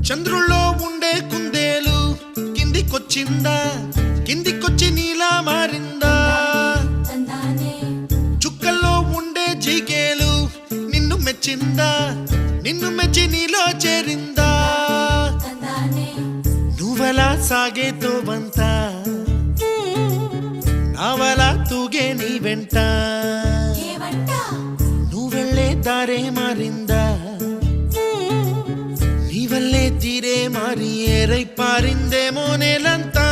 చంద్రుల్లో ఉండే కుందేలు కిందికొచ్చిందా, కిందికొచ్చి నీలా మారిందా? చుక్కల్లో ఉండే జీకేలు నిన్ను మెచ్చిందా, నిన్ను మెచ్చి నీలో చేరిందా? నువ్వలా సాగేతో బంత, నావలా తూగే నీ వెంట. నువ్వెళ్ళే దారే మారిందా, నీవల్లే తీరే మారి ఏరై పారిందేమో నేలంతా.